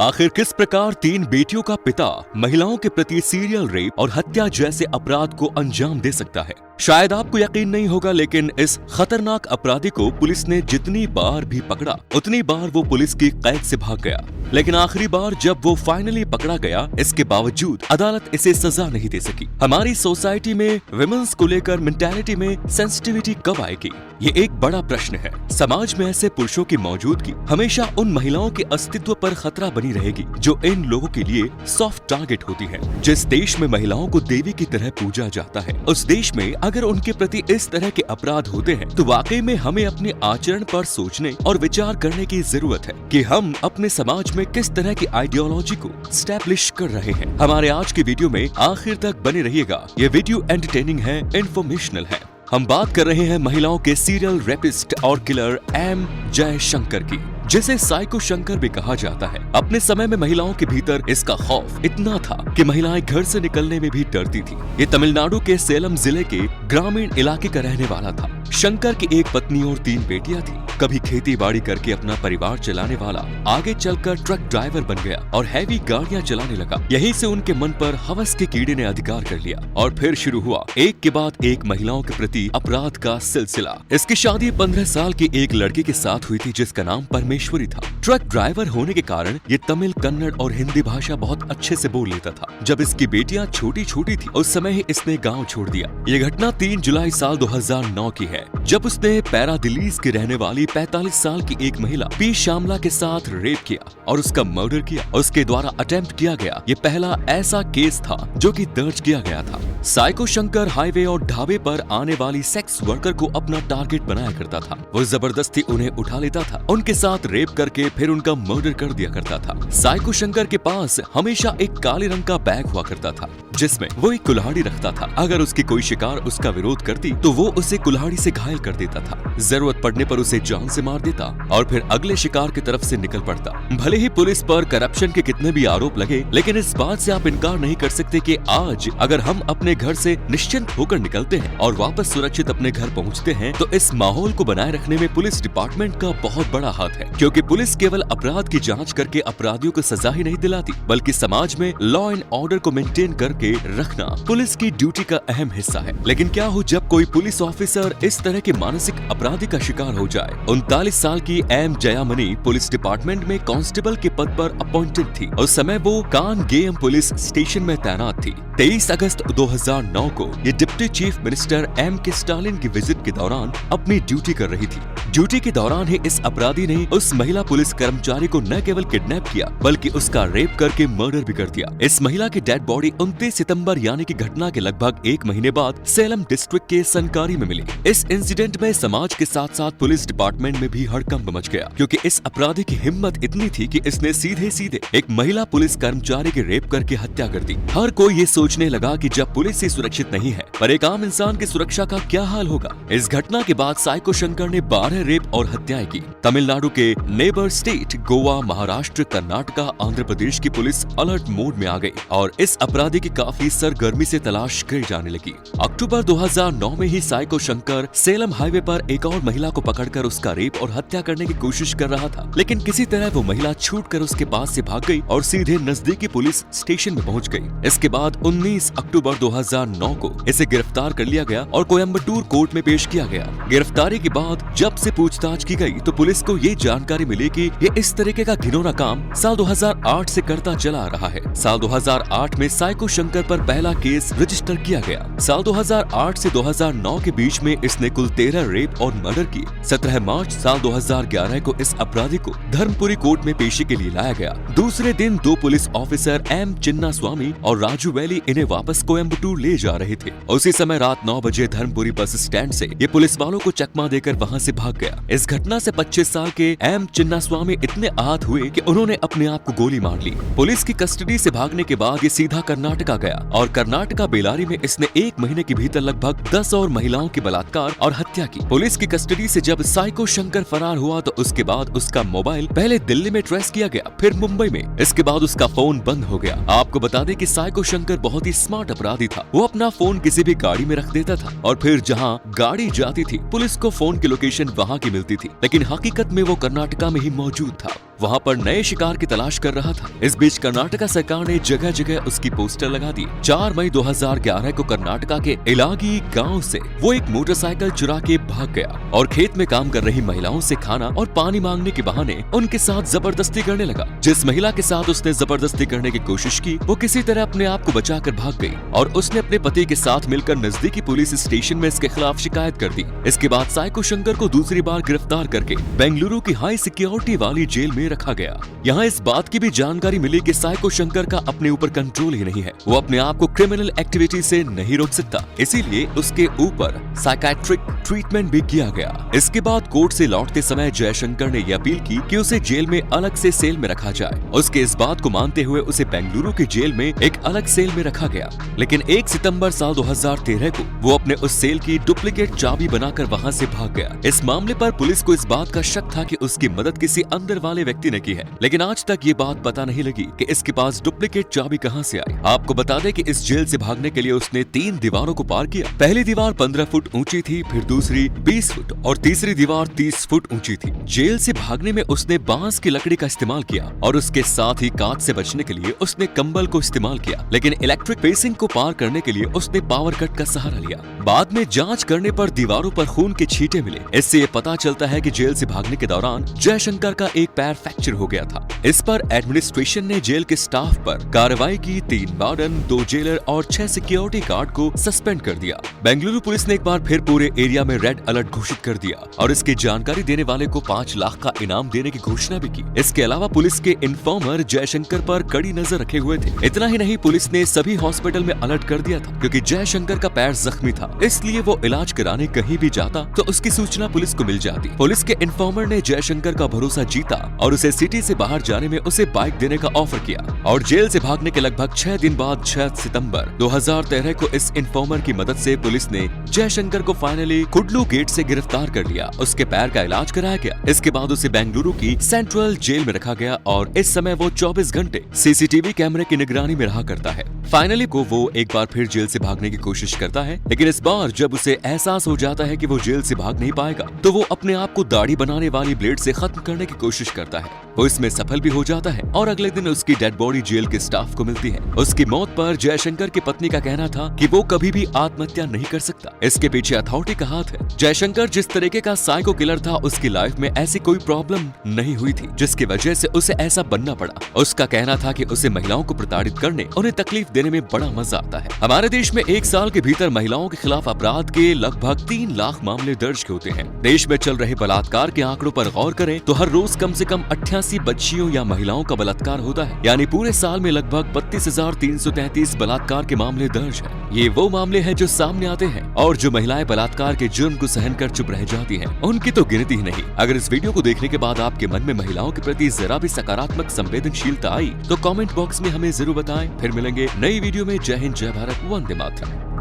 आखिर किस प्रकार तीन बेटियों का पिता महिलाओं के प्रति सीरियल रेप और हत्या जैसे अपराध को अंजाम दे सकता है। शायद आपको यकीन नहीं होगा, लेकिन इस खतरनाक अपराधी को पुलिस ने जितनी बार भी पकड़ा उतनी बार वो पुलिस की कैद से भाग गया। लेकिन आखिरी बार जब वो फाइनली पकड़ा गया, इसके बावजूद अदालत इसे सजा नहीं दे सकी। हमारी सोसाइटी में विमेंस को लेकर मेंटालिटी में सेंसिटिविटी कब आएगी, ये एक बड़ा प्रश्न है। समाज में ऐसे पुरुषों की मौजूदगी हमेशा उन महिलाओं के अस्तित्व पर खतरा बनी रहेगी जो इन लोगों के लिए सॉफ्ट टारगेट होती है। जिस देश में महिलाओं को देवी की तरह पूजा जाता है, उस देश में अगर उनके प्रति इस तरह के अपराध होते हैं तो वाकई में हमें अपने आचरण पर सोचने और विचार करने की जरूरत है कि हम अपने समाज में किस तरह की आइडियोलॉजी को स्टैब्लिश कर रहे हैं। हमारे आज की वीडियो में आखिर तक बने रहिएगा। ये वीडियो एंटरटेनिंग है, इंफॉर्मेशनल है। हम बात कर रहे हैं महिलाओं के सीरियल रेपिस्ट और किलर एम जयशंकर की, जिसे साइको शंकर भी कहा जाता है। अपने समय में महिलाओं के भीतर इसका खौफ इतना था कि महिलाएं घर से निकलने में भी डरती थी। ये तमिलनाडु के सेलम जिले के ग्रामीण इलाके का रहने वाला था। शंकर की एक पत्नी और 3 बेटियां थी। कभी खेती बाड़ी करके अपना परिवार चलाने वाला आगे चलकर ट्रक ड्राइवर बन गया और हैवी गाड़ियां चलाने लगा। यहीं से उनके मन पर हवस के कीड़े ने अधिकार कर लिया और फिर शुरू हुआ एक के बाद एक महिलाओं के प्रति अपराध का सिलसिला। इसकी शादी 15 साल की एक लड़की के साथ हुई थी जिसका नाम परमेश्वरी था। ट्रक ड्राइवर होने के कारण ये तमिल, कन्नड़ और हिंदी भाषा बहुत अच्छे से बोल लेता था। जब इसकी बेटियां छोटी छोटी थी उस समय ही इसने गाँव छोड़ दिया। ये घटना 3 जुलाई साल 2009 की है, जब उसने पैरादिलीज की रहने वाली 45 साल की एक महिला पी श्यामला के साथ रेप किया और उसका मर्डर किया। उसके द्वारा अटेम्प्ट किया गया ये पहला ऐसा केस था जो कि दर्ज किया गया था। साइको शंकर हाईवे और ढाबे पर आने वाली सेक्स वर्कर को अपना टारगेट बनाया करता था। वो जबरदस्ती उन्हें उठा लेता था, उनके साथ रेप करके फिर उनका मर्डर कर दिया करता था। साइको शंकर के पास हमेशा एक काले रंग का बैग हुआ करता था जिसमें वो एक कुल्हाड़ी रखता था। अगर उसकी कोई शिकार उसका विरोध करती तो वो उसे कुल्हाड़ी से घायल कर देता था। जरूरत पड़ने पर उसे जान से मार देता और फिर अगले शिकार की तरफ से निकल पड़ता। भले ही पुलिस पर करप्शन के कितने भी आरोप लगे, लेकिन इस बात से आप इनकार नहीं कर सकते कि आज अगर हम अपने घर से निश्चिंत होकर निकलते हैं और वापस सुरक्षित अपने घर पहुंचते हैं तो इस माहौल को बनाए रखने में पुलिस डिपार्टमेंट का बहुत बड़ा हाथ है। क्योंकि पुलिस केवल अपराध की जांच करके अपराधियों को सजा ही नहीं दिलाती, बल्कि समाज में लॉ एंड ऑर्डर को मेंटेन करके रखना पुलिस की ड्यूटी का अहम हिस्सा है। लेकिन क्या हो जब कोई पुलिस ऑफिसर इस तरह के मानसिक अपराधी का शिकार हो जाए। 39 साल की एम जयामनी पुलिस डिपार्टमेंट में कांस्टेबल के पद पर अपॉइंटेड थी। उस समय वो कानगेयम पुलिस स्टेशन में तैनात थी। 23 अगस्त 2009 को ये डिप्टी चीफ मिनिस्टर एम के स्टालिन की विजिट के दौरान अपनी ड्यूटी कर रही थी। ड्यूटी के दौरान ही इस अपराधी ने उस महिला पुलिस कर्मचारी को न केवल किडनैप किया बल्कि उसका रेप करके मर्डर भी कर दिया। इस महिला की डेड बॉडी 29 सितंबर यानी कि घटना के लगभग 1 महीने बाद सेलम डिस्ट्रिक्ट के सनकारी में मिली। इस इंसिडेंट में समाज के साथ साथ पुलिस डिपार्टमेंट में भी हड़कंप मच गया, क्योंकि इस अपराधी की हिम्मत इतनी थी कि इसने सीधे सीधे एक महिला पुलिस कर्मचारी की रेप करके हत्या कर दी। हर कोई ये सोचने लगा कि जब पुलिस ही सुरक्षित नहीं है, पर एक आम इंसान की सुरक्षा का क्या हाल होगा। इस घटना के बाद साइको शंकर ने 12 रेप और हत्याएं की। तमिलनाडु के नेबर स्टेट गोवा, महाराष्ट्र, कर्नाटका, आंध्र प्रदेश की पुलिस अलर्ट मोड में आ गई और इस अपराधी की काफी सरगर्मी से तलाश की जाने लगी। अक्टूबर 2009 में ही साइको शंकर सेलम हाईवे पर एक और महिला को पकड़कर उसका रेप और हत्या करने की कोशिश कर रहा था, लेकिन किसी तरह वो महिला छूटकर उसके पास से भाग गई और सीधे नजदीकी पुलिस स्टेशन में पहुंच गई। इसके बाद 19 अक्टूबर 2009 को इसे गिरफ्तार कर लिया गया और कोयम्बटूर कोर्ट में पेश किया गया। गिरफ्तारी के बाद जब से पूछताछ की गई तो पुलिस को ये जानकारी मिली कि ये इस तरीके का घिनौना काम साल 2008 से करता चला आ रहा है। साल 2008 में साइको शंकर पर पहला केस रजिस्टर किया गया। साल 2008 से 2009 के बीच में इसने कुल 13 रेप और मर्डर किए। 17 मार्च साल 2011 को इस अपराधी को धर्मपुरी कोर्ट में पेशी के लिए लाया गया। दूसरे दिन 2 पुलिस ऑफिसर एम चिन्ना स्वामी और राजू वैली इन्हें वापस कोयम्बटूर ले जा रहे थे। उसी समय रात 9 बजे धर्मपुरी बस स्टैंड से ये पुलिस वालों को चकमा देकर वहां से भाग गया। इस घटना से 25 साल के एम चिन्ना स्वामी इतने आहत हुए कि उन्होंने अपने आप को गोली मार ली। पुलिस की कस्टडी से भागने के बाद ये सीधा कर्नाटका गया और कर्नाटका बेलारी में इसने 1 महीने के भीतर लगभग 10 और महिलाओं की बलात्कार और हत्या की। पुलिस की कस्टडी से जब साइको शंकर फरार हुआ तो उसके बाद उसका मोबाइल पहले दिल्ली में ट्रेस किया गया, फिर मुंबई में। इसके बाद उसका फोन बंद हो गया। आपको बता दें कि साइको शंकर बहुत ही स्मार्ट अपराधी था। वो अपना फोन किसी भी गाड़ी में रख देता था और फिर जहाँ गाड़ी जाती थी पुलिस को फोन की लोकेशन वहाँ की मिलती थी, लेकिन हकीकत में वो कर्नाटका में ही मौजूद था। वहाँ पर नए शिकार की तलाश कर रहा था। इस बीच कर्नाटका सरकार ने जगह जगह उसकी पोस्टर लगा दी। 4 मई 2011 को कर्नाटका के इलागी गांव से वो एक मोटरसाइकिल चुरा के भाग गया और खेत में काम कर रही महिलाओं से खाना और पानी मांगने के बहाने उनके साथ जबरदस्ती करने लगा। जिस महिला के साथ उसने जबरदस्ती करने की कोशिश की वो किसी तरह अपने आप को बचाकर भाग गई और उसने अपने पति के साथ मिलकर नजदीकी पुलिस स्टेशन में इसके खिलाफ शिकायत कर दी। इसके बाद साइको शंकर को दूसरी बार गिरफ्तार करके बेंगलुरु की हाई सिक्योरिटी वाली जेल में रखा गया। यहाँ इस बात की भी जानकारी मिली कि साइको शंकर का अपने ऊपर कंट्रोल ही नहीं है, वो अपने आप को क्रिमिनल एक्टिविटी से नहीं रोक सकता, इसीलिए उसके ऊपर साइकेट्रिक ट्रीटमेंट भी किया गया। इसके बाद कोर्ट से लौटते समय जयशंकर ने यह अपील की कि उसे जेल में अलग से सेल में रखा जाए। उसके इस बात को मानते हुए उसे बेंगलुरु की जेल में एक अलग सेल में रखा गया। लेकिन 1 सितंबर साल 2013 को वो अपने उस सेल की डुप्लीकेट चाबी बनाकर वहां से भाग गया। इस मामले पर पुलिस को इस बात का शक था कि उसकी मदद किसी अंदर वाले व्यक्ति ने की है, लेकिन आज तक ये बात पता नहीं लगी कि इसके पास डुप्लीकेट चाबी कहां से आई। आपको बता दें कि इस जेल से भागने के लिए उसने 3 दीवारों को पार किया। पहली दीवार 15 फुट ऊंची थी, फिर दूसरी 20 फुट और तीसरी दीवार 30 फुट ऊंची थी। जेल से भागने में उसने बांस की लकड़ी का इस्तेमाल किया और उसके साथ ही कांच से बचने के लिए उसने कंबल को इस्तेमाल किया, लेकिन इलेक्ट्रिक फेंसिंग को पार करने के लिए उसने पावर कट का सहारा लिया। बाद में जांच करने पर दीवारों पर खून के छींटे मिले। इससे ये पता चलता है कि जेल से भागने के दौरान जयशंकर का एक पैर फ्रैक्चर हो गया था। इस पर एडमिनिस्ट्रेशन ने जेल के स्टाफ पर कार्रवाई की। 3 वार्डन, 2 जेलर और 6 सिक्योरिटी गार्ड को सस्पेंड कर दिया। बेंगलुरु पुलिस ने एक बार फिर पूरे एरिया में रेड अलर्ट घोषित कर दिया और इसकी जानकारी देने वाले को 5 लाख का इनाम देने की घोषणा भी की। इसके अलावा पुलिस के इन्फॉर्मर जयशंकर पर कड़ी नजर रखे हुए थे। इतना ही नहीं, पुलिस ने सभी हॉस्पिटल में अलर्ट कर दिया था क्योंकि जयशंकर का पैर जख्मी था, इसलिए वो इलाज कराने कहीं भी जाता तो उसकी सूचना पुलिस को मिल जाती। पुलिस के इन्फॉर्मर ने जयशंकर का भरोसा जीता और उसे सिटी से बाहर जाने में उसे बाइक देने का ऑफर किया और जेल से भागने के लगभग 6 दिन बाद 6 सितंबर 2013 को इस इन्फॉर्मर की मदद से पुलिस ने जयशंकर को फाइनली कुडलू गेट से गिरफ्तार कर लिया। उसके पैर का इलाज कराया गया। इसके बाद उसे बेंगलुरु की सेंट्रल जेल में रखा गया और इस समय वो 24 घंटे सीसीटीवी कैमरे की निगरानी में रहा करता है। फाइनली को वो एक बार फिर जेल से भागने की कोशिश करता है, लेकिन इस बार जब उसे एहसास हो जाता है कि वो जेल से भाग नहीं पाएगा तो वो अपने आप को दाढ़ी बनाने वाली ब्लेड से खत्म करने की कोशिश करता है। वो इसमें सफल भी हो जाता है और अगले दिन उसकी डेड बॉडी जेल के स्टाफ को मिलती है। उसकी मौत पर जयशंकर की पत्नी का कहना था कि वो कभी भी आत्महत्या नहीं कर सकता, इसके पीछे अथॉरिटी का हाथ है। जयशंकर जिस तरीके का साइको किलर था, उसकी लाइफ में ऐसी कोई प्रॉब्लम नहीं हुई थी जिसकी वजह से उसे ऐसा बनना पड़ा। उसका कहना था कि उसे महिलाओं को प्रताड़ित करने, उन्हें तकलीफ देने में बड़ा मजा आता है। हमारे देश में 1 साल के भीतर महिलाओं के खिलाफ अपराध के लगभग 3 लाख मामले दर्ज होते हैं। देश में चल रहे बलात्कार के आंकड़ों पर गौर करें तो हर रोज कम से कम 88 बच्चियों या महिलाओं का बलात्कार होता है, यानी पूरे साल में लगभग 32,333 बलात्कार के मामले दर्ज हैं। ये वो मामले हैं जो सामने आते हैं और जो महिलाएं बलात्कार के जुर्म को सहन कर चुप रह जाती हैं, उनकी तो गिनती ही नहीं। अगर इस वीडियो को देखने के बाद आपके मन में महिलाओं के प्रति जरा भी सकारात्मक संवेदनशीलता आई तो कमेंट बॉक्स में हमें जरूर बताएं। फिर मिलेंगे नई वीडियो में। जय हिंद, जय भारत, वंदे मातरम।